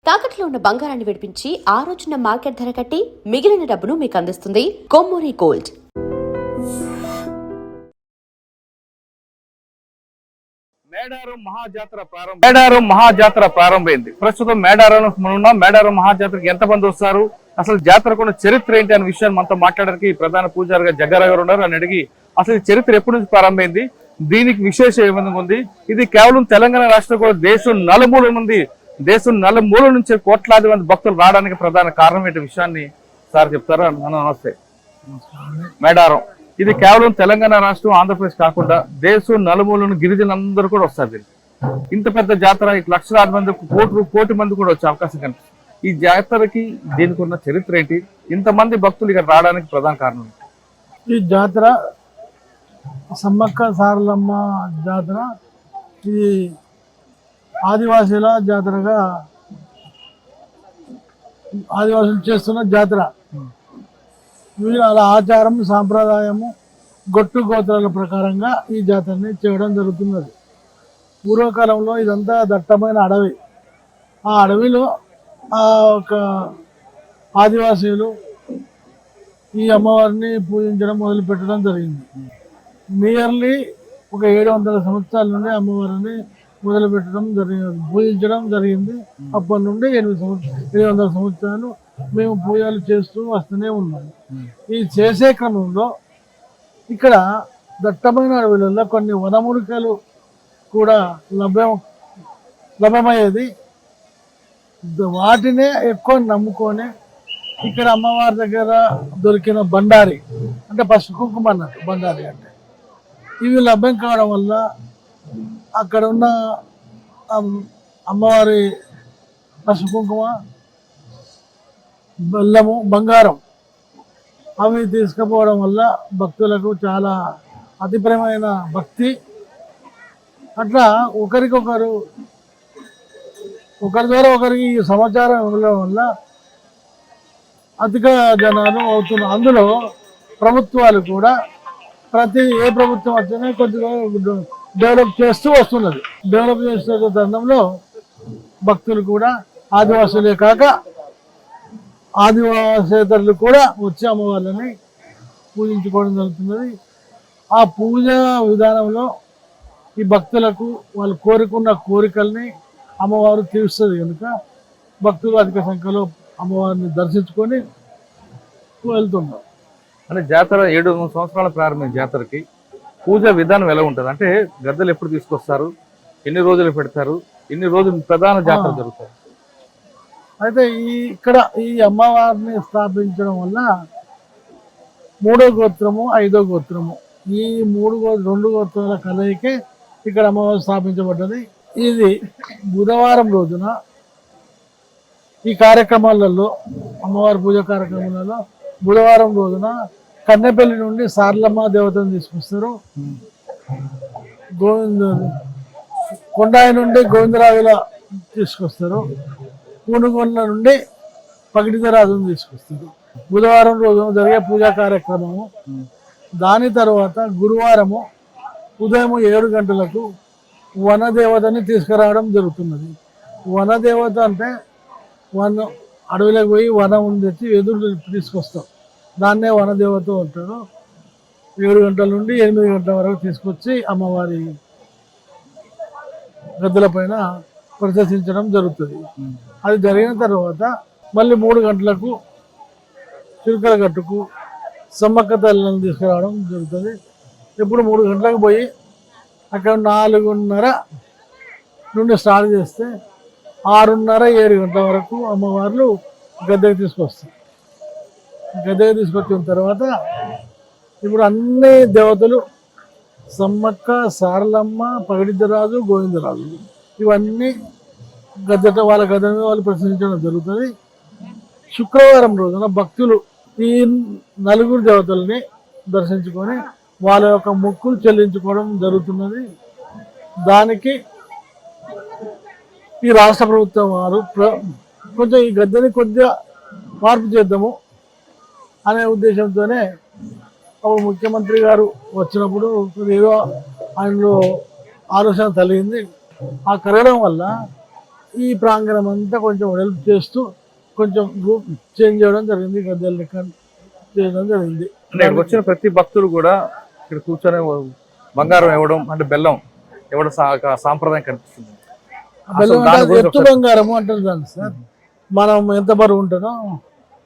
తాకట్లో ఉన్న బంగారాన్ని విడిపించి ఆ రోజున మార్కెట్ ధర కట్టి మిగిలిన డబ్బును మీకు అందిస్తుంది కొమ్మూరి గోల్డ్. మేడారం మహాజాతర ప్రారంభమైంది. ప్రస్తుతం మేడారం మనం మేడారం మహాజాతరకి ఎంతమంది వస్తారు, అసలు జాతరకున్న చరిత్ర ఏంటి అనే విషయాన్ని మనతో మాట్లాడడానికి ప్రధాన పూజారిగా జగ్గారావు గారు ఉన్నారు. అని అడిగి అసలు ఈ చరిత్ర ఎప్పటి నుంచి ప్రారంభమైంది, దీనికి విశేషం ఏమైనా ఉంది, ఇది కేవలం తెలంగాణ రాష్ట్రం కూడా దేశం నలుమూల నుంచి కోట్లాది మంది భక్తులు రావడానికి ప్రధాన కారణం ఏంటి విషయాన్ని సార్ చెప్తారా? నమస్తే. మేడారం ఇది కేవలం తెలంగాణ రాష్ట్రం, ఆంధ్రప్రదేశ్ కాకుండా దేశం నలుమూలను గిరిజనులందరూ కూడా వస్తారు. ఇంత పెద్ద జాతర లక్షలాది మంది, కోటి మంది కూడా వచ్చే అవకాశం కనిపిస్తుంది. ఈ జాతరకి దీనికి ఉన్న చరిత్ర ఏంటి, ఇంతమంది భక్తులు ఇక్కడ రావడానికి ప్రధాన కారణం? ఈ జాతర సమ్మక్క సారలమ్మ జాతర, ఇది ఆదివాసీల జాతరగా ఆదివాసులు చేస్తున్న జాతర. వీళ్ళ ఆచారం సాంప్రదాయము గొట్టు గోత్రాల ప్రకారంగా ఈ జాతరని చేయడం జరుగుతున్నది. పూర్వకాలంలో ఇదంతా దట్టమైన అడవి. ఆ అడవిలో ఒక ఆదివాసీలు ఈ అమ్మవారిని పూజించడం మొదలుపెట్టడం జరిగింది. నియర్లీ ఒక 700 సంవత్సరాల నుండి అమ్మవారిని మొదలుపెట్టడం పూజించడం జరిగింది. అప్పటి నుండి 700 సంవత్సరాలు మేము పూజలు చేస్తూ వస్తూనే ఉన్నాము. ఈ చేసే క్రమంలో ఇక్కడ దట్టమైన అడవులలో కొన్ని వనమూలికలు కూడా లభ్యమయ్యేది. వాటినే ఎక్కువ నమ్ముకొని ఇక్కడ అమ్మవారి దగ్గర దొరికిన బండారి అంటే పసుపు కుంకుమ అన్నట్టు, బండారి అంటే ఇవి లభ్యం కావడం వల్ల అక్కడ ఉన్న అమ్మవారి పసుపు కుంకుమ, బెల్లము, బంగారం అవి తీసుకుపోవడం వల్ల భక్తులకు చాలా అతిప్రమైన భక్తి. అట్లా ఒకరి ద్వారా ఒకరికి ఈ సమాచారం ఇవ్వడం వల్ల అధిక జనాలు అవుతున్నారు. అందులో ప్రభుత్వాలు కూడా ఏ ప్రభుత్వం వచ్చినా కొద్దిగా డెవలప్ చేస్తూ వస్తున్నది. డెవలప్ చేస్తున్న తరుణంలో భక్తులు కూడా ఆదివాసులే కాక ఆదివాసేతరులు కూడా వచ్చి అమ్మవారిని పూజించుకోవడం జరుగుతున్నది. ఆ పూజ విధానంలో ఈ భక్తులకు వాళ్ళు కోరుకున్న కోరికల్ని అమ్మవారు తీరుస్తుంది కనుక భక్తులు అధిక సంఖ్యలో అమ్మవారిని దర్శించుకొని వెళ్తున్నారు. అంటే జాతర 700 సంవత్సరాల ప్రారంభమైన జాతరకి పూజ విధానం ఎలా ఉంటుంది? అంటే గద్దెలు ఎప్పుడు తీసుకొస్తారు, ఎన్ని రోజులు పెడతారు, ఎన్ని రోజులు ప్రధాన జాతర జరుగుతారు? అయితే ఇక్కడ ఈ అమ్మవారిని స్థాపించడం వల్ల 3వ గోత్రము 5వ గోత్రము ఈ 2 గోత్రాల కలయికే ఇక్కడ అమ్మవారు స్థాపించబడ్డది. ఇది బుధవారం రోజున ఈ కార్యక్రమాలలో, అమ్మవారి పూజ కార్యక్రమాలలో బుధవారం రోజున కన్నెపల్లి నుండి సారలమ్మ దేవతను తీసుకొస్తారు. కొండాయి నుండి గోవిందరాజుల తీసుకొస్తారు. పూనుగొండ నుండి పగిడితరాజును తీసుకొస్తారు. బుధవారం రోజున జరిగే పూజా కార్యక్రమము. దాని తర్వాత గురువారము ఉదయం 7 గంటలకు వనదేవతని తీసుకురావడం జరుగుతున్నది. వనదేవత అంటే అడవిలోకి పోయి వనం తెచ్చి ఎదురు తీసుకొస్తాం, దాన్నే వనదేవత అంటారు. 7 గంటల నుండి 8 గంటల వరకు తీసుకొచ్చి అమ్మవారి గద్దెల పైన ప్రదర్శించడం జరుగుతుంది. అది జరిగిన తర్వాత మళ్ళీ 3 గంటలకు చిలుకల గట్టుకు సమ్మక్క తల్లిని తీసుకురావడం జరుగుతుంది. ఇప్పుడు 3 గంటలకు పోయి అక్కడ 4:30 నుండి స్టార్ట్ చేస్తే 6:30, 7 గంటల వరకు అమ్మవార్లు గద్దెకి తీసుకొస్తారు. గద్దెకి తీసుకొచ్చిన తర్వాత ఇప్పుడు అన్ని దేవతలు సమ్మక్క, సారలమ్మ, పగిడిద్దరాజు, గోవిందరాజు ఇవన్నీ వాళ్ళ గద్దె మీద వాళ్ళు ప్రదర్శించడం జరుగుతుంది. శుక్రవారం రోజున భక్తులు ఈ 4 దేవతల్ని దర్శించుకొని వాళ్ళ యొక్క మొక్కులు చెల్లించుకోవడం జరుగుతున్నది. దానికి ఈ రాష్ట్ర ప్రభుత్వం వారు కొంచెం ఈ గద్దెని కొద్దిగా మార్పు చేద్దాము అనే ఉద్దేశంతోనే ముఖ్యమంత్రి గారు వచ్చినప్పుడు ఏదో ఆయనలో ఆలోచన కలిగింది. ఆ కలగడం వల్ల ఈ ప్రాంగణం అంతా కొంచెం హెల్ప్ చేస్తూ కొంచెం రూప్ చేంజ్ చేయడం జరిగింది, గద్దెల లెక్క చేయడం జరిగింది. అంటే ఇక్కడికి వచ్చిన ప్రతి భక్తులు కూడా ఇక్కడ కూర్చొని బంగారం ఇవ్వడం అంటే బెల్లం ఇవ్వడం సాంప్రదాయం కనిపిస్తుంది. బెల్లం అంటే అది ఎత్తు బంగారము అంటారు దాన్ని సార్. మనం ఎంత బరువు ఉంటుందో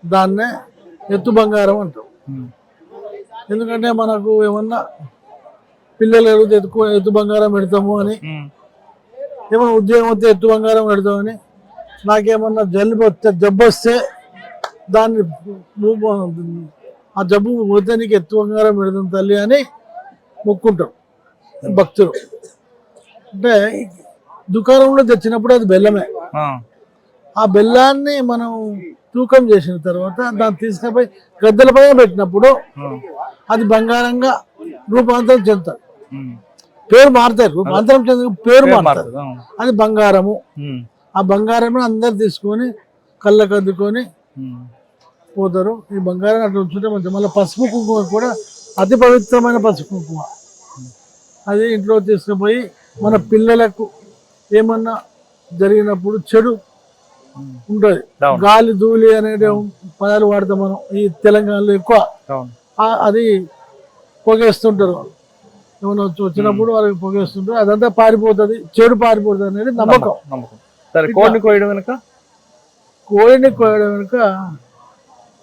దాన్నే ఎత్తు బంగారం అంటాం. ఎందుకంటే మనకు ఏమన్నా పిల్లలు ఎడితే ఎత్తు బంగారం పెడతాము అని, ఏమన్నా ఉద్యోగం వస్తే ఎత్తు బంగారం పెడతామని, నాకేమన్నా జబ్బు వస్తే దాన్ని ఆ జబ్బు పోతే నీకు ఎత్తు బంగారం పెడతాం తల్లి అని మొక్కుంటాం భక్తులు. అంటే దుకాణంలో తెచ్చినప్పుడు అది బెల్లమే. ఆ బెల్లాన్ని మనం తూకం చేసిన తర్వాత దాన్ని తీసుకుపోయి గద్దెల పైన పెట్టినప్పుడు అది బంగారంగా రూపాంతరం చెందుతారు. పేరు మారుతారు, రూపాంతరం చెంది పేరు మారుతారు. అది బంగారము. ఆ బంగారం అందరు తీసుకొని కళ్ళకు అద్దుకొని పోతారు. ఈ బంగారం అట్లా ఉంచుంటే మంచిది. మళ్ళీ పసుపు కుంకుమ కూడా అతి పవిత్రమైన పసుపు కుంకుమ. అది ఇంట్లో తీసుకుపోయి మన పిల్లలకు ఏమన్నా జరిగినప్పుడు చెడు ఉంటుంది, గాలి ధూళి అనేది పదాలు వాడతాం మనం ఈ తెలంగాణలో ఎక్కువ. అది పొగేస్తుంటారు, ఏమన్నా వచ్చినప్పుడు వాళ్ళకి పొగేస్తుంటారు, అదంతా పారిపోతుంది, చెడు పారిపోతుంది అనేది నమ్మకం. కోడిని కోయడం వెనుక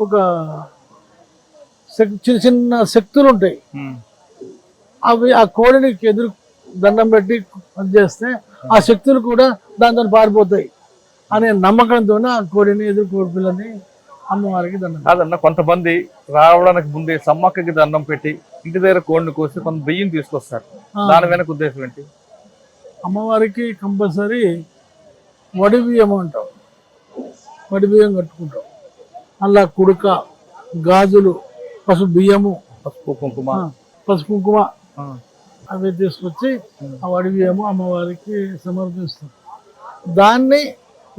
ఒక చిన్న చిన్న శక్తులు ఉంటాయి. అవి ఆ కోడిని ఎదురు దండం పెట్టి చేస్తే ఆ శక్తులు కూడా దాంతో పారిపోతాయి అనే నమ్మకంతో ఆ కోడిని ఎదురు కోడి పిల్లని అమ్మవారికి దండం. కాదన్న, కొంతమంది రావడానికి ముందే సమ్మక్కకి దండం పెట్టి ఇంటి దగ్గర కోడిని కోసి కొంత బియ్యం తీసుకొస్తారు. దాని వెనక ఉద్దేశం ఏంటి? అమ్మవారికి కంపల్సరీ వడి బియ్యం అంటాం, వడి బియ్యం కట్టుకుంటాం. అలా కుడుక, గాజులు, పసుపు బియ్యము, పసుపు కుంకుమ అవి తీసుకొచ్చి ఆ వడి బియ్యము అమ్మవారికి సమర్పిస్తాం. దాన్ని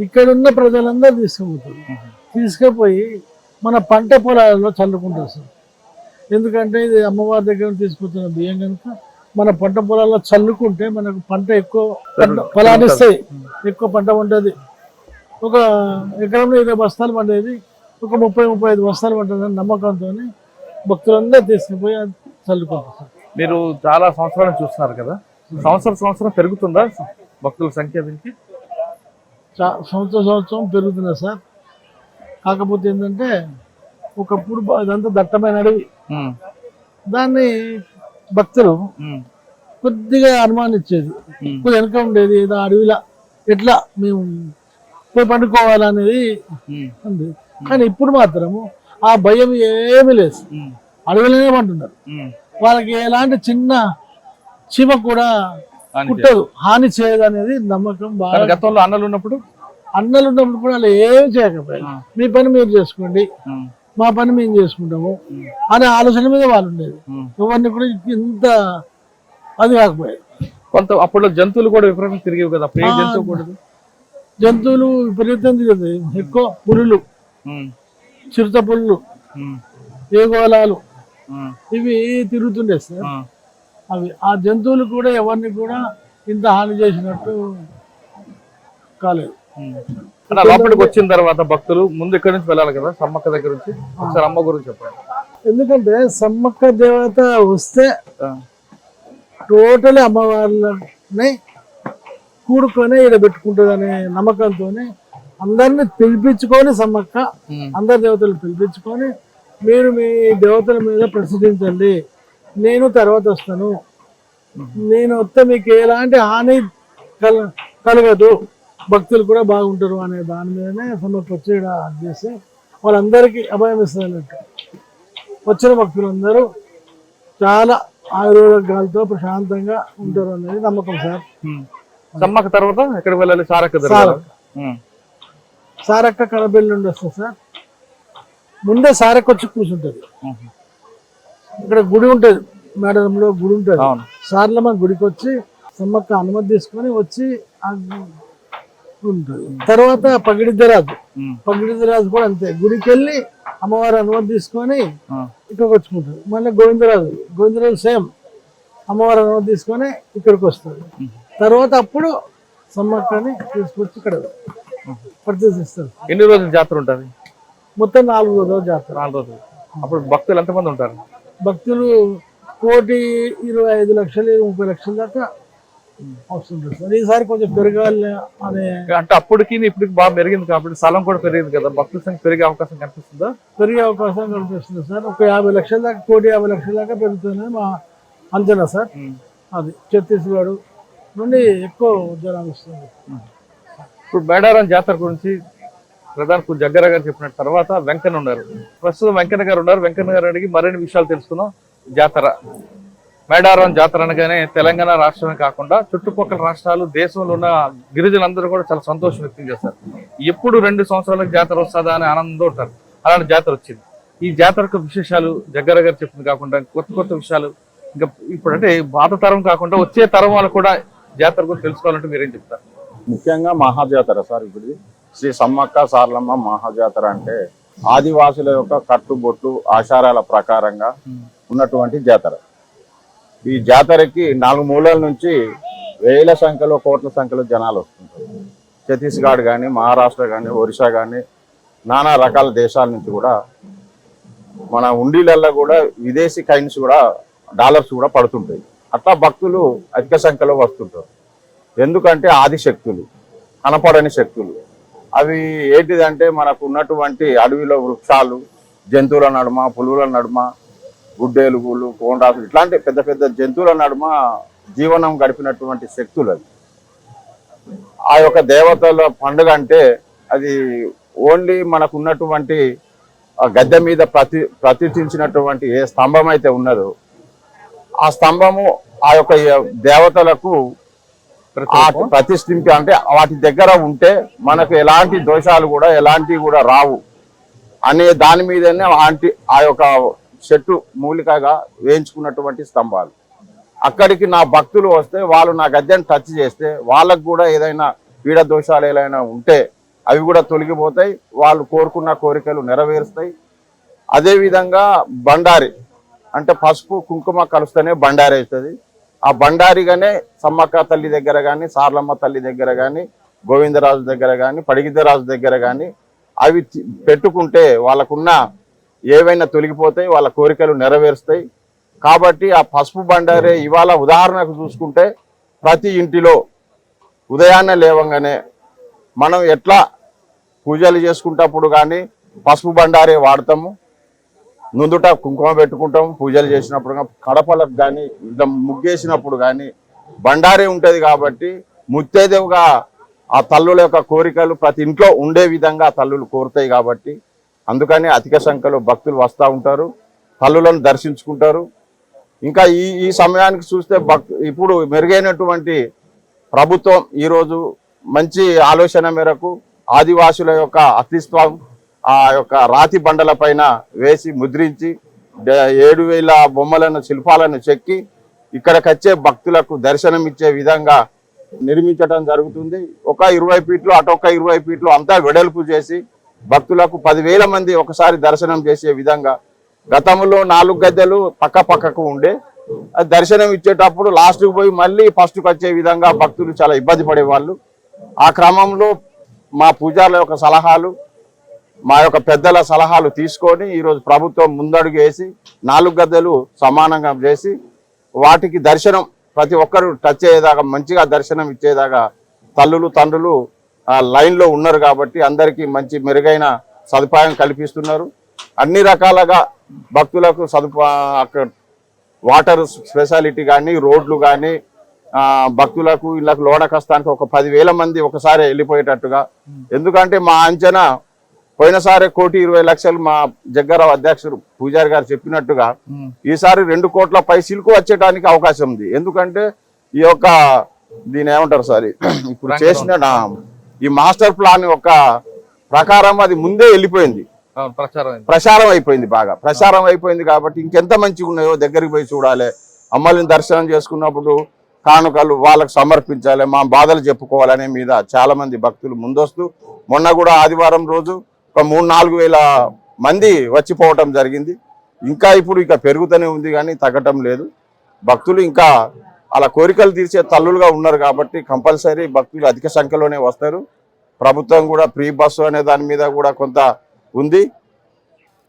ఇక్కడున్న ప్రజలందరూ తీసుకుపోతారు. తీసుకుపోయి మన పంట పొలాలలో చల్లుకుంటారు సార్. ఎందుకంటే ఇది అమ్మవారి దగ్గర తీసుకొచ్చిన బియ్యం కనుక మన పంట పొలాల్లో చల్లుకుంటే మనకు పంట ఎక్కువ ఫలాన్ని ఇస్తాయి, ఎక్కువ పంట ఉంటుంది. ఒక ఎకరంలో 20 బస్తాలు పండేది ఒక 30-35 బస్తాలు పంటుందని నమ్మకంతో భక్తులందరూ తీసుకుపోయి చల్లుకుంటారు. మీరు చాలా సంవత్సరాలు చూస్తున్నారు కదా, సంవత్సరం పెరుగుతుందా భక్తుల సంఖ్య? దీనికి సంవత్సరం పెరుగుతున్నా సార్. కాకపోతే ఏంటంటే ఒకప్పుడు అదంతా దట్టమైన అడవి, దాన్ని భక్తులు కొద్దిగా అనుమానించేది, కొద్దిగా వెనక ఉండేది. ఏదో అడవిలా ఎట్లా మేము పోయి పండుకోవాలనేది ఉంది. కానీ ఇప్పుడు మాత్రము ఆ భయం ఏమీ లేదు, అడవిలోనే పంటున్నారు. వాళ్ళకి ఎలాంటి చిన్న చీమ కూడా కుట్టదు, హాని చేయదు అనేది నమ్మకం. బాగా గతంలో అన్నలు ఉన్నప్పుడు కూడా వాళ్ళు ఏమి చేయకపోయారు. మీ పని మీరు చేసుకోండి, మా పని మేము చేసుకుంటాము అనే ఆలోచన మీద వాళ్ళు ఉండేది. ఎవరిని కూడా ఇంత అది కాకపోయారు. కొంత అప్పుడు జంతువులు కూడా విపరీతం తిరిగేవి కదా, జంతువులు విపరీతం తిరిగేది. ఎక్కువ పులులు, చిరుత పులులు, ఏగోళాలు ఇవి తిరుగుతుండే సార్. అవి ఆ జంతువులు కూడా ఎవరిని కూడా ఇంత హాని చేసినట్టు కాలేదు. లోపలికి వచ్చిన తర్వాత భక్తులు ముందు ఇక్కడి నుంచి వెళ్ళాలి కదా సమ్మక్క దగ్గర నుంచి, ఒకసారి అమ్మ గురించి చెప్పండి. ఎందుకంటే సమ్మక్క దేవత వస్తే టోటల్ అమ్మవారిని కూడుకొని ఇక్కడ పెట్టుకుంటుంది అనే నమ్మకంతో అందరిని పిలిపించుకొని సమ్మక్క అందరి దేవతలు పిలిపించుకొని మీరు మీ దేవతల మీద ప్రసిద్ధించండి, నేను తర్వాత వస్తాను, నేను వస్తే మీకు ఎలాంటి హాని కలగదు, భక్తులు కూడా బాగుంటారు అనే దాని మీదనే సమ్మక్క వచ్చి చేసి వాళ్ళందరికీ అభయం ఇస్తుంది అన్నట్టు. వచ్చిన భక్తులందరూ చాలా ఆయుర్వేదాలతో ప్రశాంతంగా ఉంటారు అనేది నమ్మకం సార్. సమ్మక్క తర్వాత ఎక్కడికి వెళ్ళాలి? సారక్క కడబెల్లి నుండి వస్తుంది సార్. ముందే సారక్క వచ్చి కూర్చుంటది. ఇక్కడ గుడి ఉంటుంది, మేడంలో గుడి ఉంటుంది. సార్లమ్మ గుడికి వచ్చి సమ్మక్క అనుమతి తీసుకొని వచ్చి ఉంటుంది. తర్వాత పగిడిద్దరాజు కూడా అంతే, గుడికి వెళ్ళి అమ్మవారి అనుమతి తీసుకొని ఇక్కడికి వచ్చుకుంటారు. మళ్ళీ గోవిందరాజు సేమ్ అమ్మవారి అనుమతి తీసుకొని ఇక్కడికి వస్తుంది. తర్వాత అప్పుడు సమ్మక్కని తీసుకొచ్చి ఇక్కడ ప్రతిష్ఠిస్తారు. ఎన్ని రోజులు జాతర ఉంటుంది? మొత్తం 4 రోజుల జాతర. 4 రోజులు. అప్పుడు భక్తులు ఎంతమంది ఉంటారు? భక్తులు 1,25,00,000 30 లక్షల దాకా వస్తుంటారు సార్. ఈసారి కొంచెం పెరగాలి అనే, అంటే అప్పటికి ఇప్పటికి బాగా పెరిగింది కాబట్టి స్థలం కూడా పెరిగింది కదా, భక్తుల సంఖ్య పెరిగే అవకాశం కనిపిస్తుందా? పెరిగే అవకాశం కనిపిస్తుంది సార్. ఒక 50 లక్షల దాకా 1,50,00,000 దాకా పెరుగుతుందని మా అంచనా సార్. అది ఛత్తీస్గఢ్ నుండి ఎక్కువ జనాలు వస్తుంది. ఇప్పుడు మేడారం జాతర గురించి ప్రధాన జగ్గర గారు చెప్పిన తర్వాత వెంకన్న ఉన్నారు. ప్రస్తుతం వెంకన్న గారు ఉన్నారు. వెంకన్న గారు అడిగి మరిన్ని విషయాలు తెలుసుకుందాం. జాతర, మేడారం జాతర అనగానే తెలంగాణ రాష్ట్రమే కాకుండా చుట్టుపక్కల రాష్ట్రాలు, దేశంలో ఉన్న గిరిజనులందరూ కూడా చాలా సంతోషం వ్యక్తం చేస్తారు. ఎప్పుడు 2 సంవత్సరాలకు జాతర వస్తుందా అని ఆనందంతో ఉంటారు. అలాంటి జాతర వచ్చింది. ఈ జాతరకు విశేషాలు జగ్గర గారు చెప్పింది కాకుండా కొత్త విషయాలు ఇంకా ఇప్పుడు అంటే పాత తరం కాకుండా వచ్చే తరం వాళ్ళు కూడా జాతర గురించి తెలుసుకోవాలంటే మీరేం చెప్తారు? ముఖ్యంగా మహాజాతర సార్. ఇప్పుడు శ్రీ సమ్మక్క సారలమ్మ మహాజాతర అంటే ఆదివాసుల యొక్క కట్టుబొట్టు ఆచారాల ప్రకారంగా ఉన్నటువంటి జాతర. ఈ జాతరకి 4 మూలల నుంచి వేల సంఖ్యలో, కోట్ల సంఖ్యలో జనాలు వస్తుంటారు. ఛత్తీస్గఢ్ కానీ, మహారాష్ట్ర కానీ, ఒరిస్సా కానీ, నానా రకాల దేశాల నుంచి కూడా, మన ఉండిలల్లో కూడా విదేశీ కైన్స్ కూడా, డాలర్స్ కూడా పడుతుంటాయి. అట్లా భక్తులు అధిక సంఖ్యలో వస్తుంటారు. ఎందుకంటే ఆదిశక్తులు, కనపడని శక్తులు. అవి ఏంటిదంటే మనకు ఉన్నటువంటి అడవిలో వృక్షాలు, జంతువుల నడుమ, పులుల నడుమ, గుడ్డేలుగులు, కోండాసులు ఇట్లాంటి పెద్ద పెద్ద జంతువుల నడుమ జీవనం గడిపినటువంటి శక్తులు. అది ఆ యొక్క దేవతల పండుగ అంటే అది ఓన్లీ మనకు ఉన్నటువంటి గద్దె మీద ప్రతిష్ఠించినటువంటి ఏ స్తంభం అయితే ఉన్నదో ఆ స్తంభము ఆ యొక్క దేవతలకు ప్రతిష్ఠించి, అంటే వాటి దగ్గర ఉంటే మనకు ఎలాంటి దోషాలు కూడా ఎలాంటివి కూడా రావు అనే దాని మీదనే ఆ యొక్క చెట్టు మూలికగా వేయించుకున్నటువంటి స్తంభాలు. అక్కడికి నా భక్తులు వస్తే వాళ్ళు నా గద్దెని టచ్ చేస్తే వాళ్ళకు కూడా ఏదైనా పీడ దోషాలు ఏదైనా ఉంటే అవి కూడా తొలగిపోతాయి, వాళ్ళు కోరుకున్న కోరికలు నెరవేరుస్తాయి. అదేవిధంగా బండారి అంటే పసుపు కుంకుమ కలుస్తేనే బండారి అవుతుంది. ఆ బండారిగానే సమ్మక్క తల్లి దగ్గర కానీ, సారలమ్మ తల్లి దగ్గర కానీ, గోవిందరాజు దగ్గర కానీ, పడిగిద్దరాజు దగ్గర కానీ అవి పెట్టుకుంటే వాళ్ళకున్న ఏవైనా తొలగిపోతాయి, వాళ్ళ కోరికలు నెరవేరుస్తాయి. కాబట్టి ఆ పసుపు బండారే ఇవాళ ఉదాహరణకు చూసుకుంటే ప్రతి ఇంటిలో ఉదయాన్నే లేవంగానే మనం ఎట్లా పూజలు చేసుకుంటప్పుడు కానీ పసుపు బండారే వాడతాము, నుందుట కుంకుమ పెట్టుకుంటాము, పూజలు చేసినప్పుడు కడపలకు కానీ ఇట్లా ముగ్గేసినప్పుడు కానీ బండారే ఉంటుంది. కాబట్టి ముత్తైదేవుగా ఆ తల్లుల యొక్క కోరికలు ప్రతి ఇంట్లో ఉండే విధంగా తల్లులు కోరుతాయి. కాబట్టి అందుకని అధిక సంఖ్యలో భక్తులు వస్తూ ఉంటారు, తల్లులను దర్శించుకుంటారు. ఇంకా ఈ సమయానికి చూస్తే ఇప్పుడు మెరుగైనటువంటి ప్రభుత్వం ఈరోజు మంచి ఆలోచన మేరకు ఆదివాసుల యొక్క అస్తిత్వం ఆ యొక్క రాతి బండల పైన వేసి ముద్రించి 7,000 బొమ్మలను, శిల్పాలను చెక్కి ఇక్కడికి వచ్చే భక్తులకు దర్శనం ఇచ్చే విధంగా నిర్మించడం జరుగుతుంది. ఒక 20 ఫీట్లు అటొక్క 20 ఫీట్లు అంతా వెడల్పు చేసి భక్తులకు 10,000 మంది ఒకసారి దర్శనం చేసే విధంగా. గతంలో 4 గద్దెలు పక్కకు ఉండే దర్శనం ఇచ్చేటప్పుడు లాస్ట్కి పోయి మళ్ళీ ఫస్ట్కి వచ్చే విధంగా భక్తులు చాలా ఇబ్బంది పడేవాళ్ళు. ఆ క్రమంలో మా పూజారుల యొక్క సలహాలు, మా యొక్క పెద్దల సలహాలు తీసుకొని ఈరోజు ప్రభుత్వం ముందడుగు వేసి 4 గద్దెలు సమానంగా చేసి వాటికి దర్శనం ప్రతి ఒక్కరు టచ్ అయ్యేదాకా, మంచిగా దర్శనం ఇచ్చేదాకా తల్లులు తండ్రులు లైన్లో ఉన్నారు. కాబట్టి అందరికీ మంచి మెరుగైన సదుపాయం కల్పిస్తున్నారు. అన్ని రకాలుగా భక్తులకు అక్కడ వాటర్ స్పెషాలిటీ కానీ, రోడ్లు కానీ, భక్తులకు ఇళ్ళకు లోన కష్టానికి ఒక 10,000 మంది ఒకసారి వెళ్ళిపోయేటట్టుగా. ఎందుకంటే మా అంచనా పోయినసారి 1,20,00,000 మా జగ్గారావు అధ్యక్షుడు పూజారి గారు చెప్పినట్టుగా ఈసారి 2 కోట్ల పైసలకు వచ్చేటానికి అవకాశం ఉంది. ఎందుకంటే ఈ యొక్క దీని ఏమంటారు సార్, ఇప్పుడు చేసిన ఈ మాస్టర్ ప్లాన్ యొక్క ప్రకారం అది ముందే వెళ్ళిపోయింది, ప్రచారం అయిపోయింది, బాగా ప్రచారం అయిపోయింది. కాబట్టి ఇంకెంత మంచిగా ఉన్నాయో దగ్గరికి పోయి చూడాలి, అమ్మల్ని దర్శనం చేసుకున్నప్పుడు కానుకలు వాళ్ళకు సమర్పించాలి, మా బాధలు చెప్పుకోవాలనే మీద చాలా మంది భక్తులు ముందొస్తూ మొన్న కూడా ఆదివారం రోజు ఒక 3-4 వేల మంది వచ్చిపోవటం జరిగింది. ఇంకా ఇప్పుడు పెరుగుతూనే ఉంది కానీ తగ్గటం లేదు. భక్తులు ఇంకా అలా కోరికలు తీర్చే తల్లులుగా ఉన్నారు కాబట్టి కంపల్సరీ భక్తులు అధిక సంఖ్యలోనే వస్తారు. ప్రభుత్వం కూడా ఫ్రీ బస్సు అనే దాని మీద కూడా కొంత ఉంది.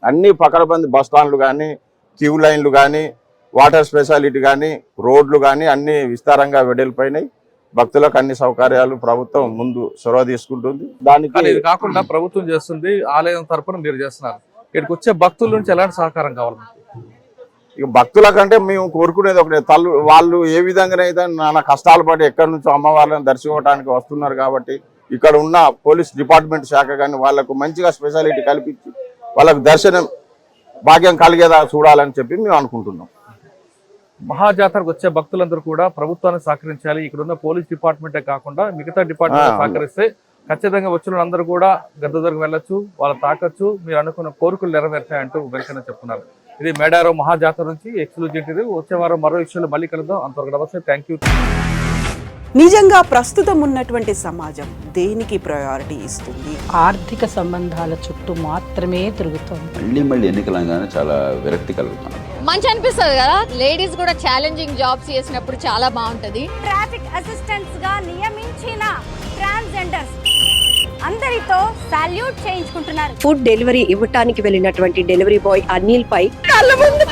అన్ని పకడ్బందీ బస్ స్టాండ్లు కానీ, క్యూ లైన్లు కానీ, వాటర్ స్పెషాలిటీ కానీ, రోడ్లు కానీ అన్ని విస్తారంగా వెడల్పోయినాయి. భక్తులకు అన్ని సౌకర్యాలు ప్రభుత్వం ముందు చొరవ తీసుకుంటుంది. దానికి ఇది కాకుండా ప్రభుత్వం చేస్తుంది, ఆలయం తరపున మీరు చేస్తున్నారు. ఇక్కడికి వచ్చే భక్తుల నుంచి ఎలాంటి సహకారం కావాలి? ఇక భక్తుల కంటే మేము కోరుకునేది ఒకటే, వాళ్ళు ఏ విధంగానైతే నానా కష్టాలు పడి ఎక్కడి నుంచో అమ్మవారిని దర్శించుకోవడానికి వస్తున్నారు కాబట్టి ఇక్కడ ఉన్న పోలీస్ డిపార్ట్మెంట్ శాఖ కానీ వాళ్ళకు మంచిగా స్పెషాలిటీ కల్పించి వాళ్ళకు దర్శనం భాగ్యం కలిగేదా చూడాలని చెప్పి మేము అనుకుంటున్నాం. మహాజాతరకు వచ్చే భక్తులందరూ కూడా ప్రభుత్వానికి సహకరించాలి. ఇక్కడ ఉన్న పోలీస్ డిపార్ట్మెంటే కాకుండా మిగతా డిపార్ట్మెంట్ సహకరిస్తే ఖచ్చితంగా వచ్చిన వాళ్ళందరూ కూడా గద్దెదరకు వెళ్ళొచ్చు, వాళ్ళు తాకొచ్చు, మీరు అనుకున్న కోరికలు నెరవేర్చాయంటూ వెంకన్న చెప్తున్నారు. ఇది మేడారం మహాజాతర నుంచి ఎక్స్క్లూజివ్. వచ్చే వారం మరో విషయంలో మళ్ళీ కలుద్దాం. అంతవరకు నమస్తే, థ్యాంక్ యూ. నిజంగా ప్రస్తుతం ఉన్నటువంటి సమాజం దేనికి ప్రయారిటీ ఇస్తుంది? ఆర్థిక సంబంధాల చుట్టూ మాత్రమే తిరుగుతోంది. మళ్ళీ ఎన్నికలంగానే చాలా విరక్తి కలుగుతాను. మంచి అనిపిస్తుంది కదా, లేడీస్ కూడా ఛాలెంజింగ్ జాబ్స్ చేసినప్పుడు చాలా బాగుంటది. ట్రాఫిక్ అసిస్టెంట్స్ గా నియమించిన ట్రాన్స్జెండర్స్ అందరితో సాల్యూట్ చేయించుకుంటున్నారు. ఫుడ్ డెలివరీ ఇవ్వటానికి వెళ్ళినటువంటి డెలివరీ బాయ్ అనిల్ పై కళ్ళ ముందు